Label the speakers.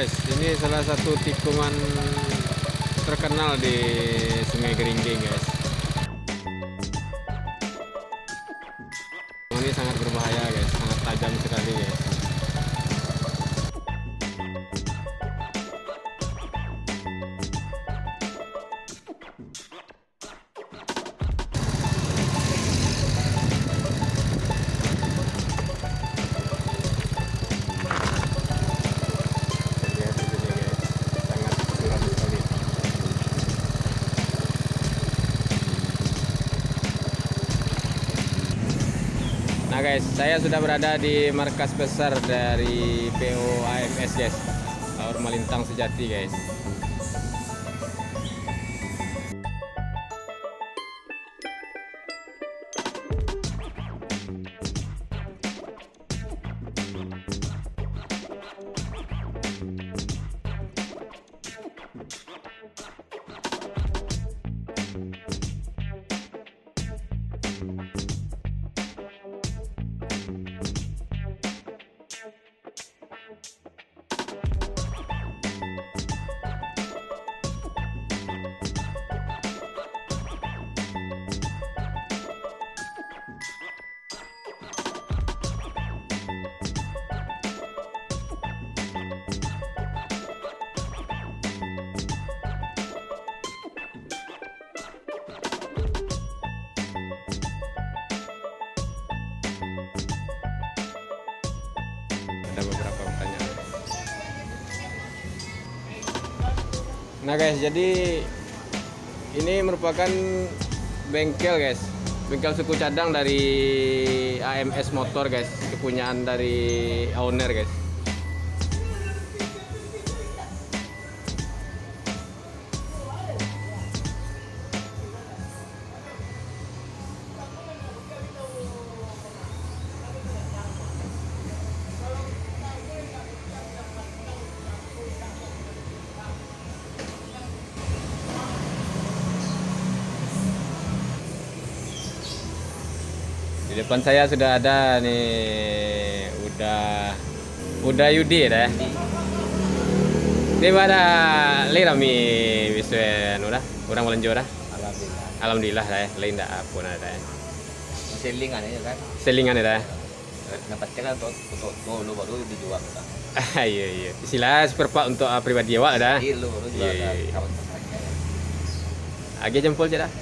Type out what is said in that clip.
Speaker 1: guys, ini salah satu tikungan terkenal di Sungai Geringging guys. Ini sangat berbahaya guys, sangat tajam sekali guys. Nah guys, saya sudah berada di markas besar dari PO AMS guys, Laur Malintang Sejati guys. Ada beberapa pertanyaan. Nah guys, jadi ini merupakan bengkel guys, bengkel suku cadang dari AMS Motor guys, kepunyaan dari owner guys. Di depan saya sudah ada nih, udah Yudi dah. Di mana lirami biswen udah, orang melenjo dah. Alhamdulillah dah, lain dah apa ada dah.
Speaker 2: Selingan aja kan.
Speaker 1: Selingan dah.
Speaker 2: Dapatkan untuk lu baru dijual dah.
Speaker 1: Iya. Istilah spare part untuk pribadi awak dah.
Speaker 2: Iya lu jual kawan.
Speaker 1: Agi jempol je dah.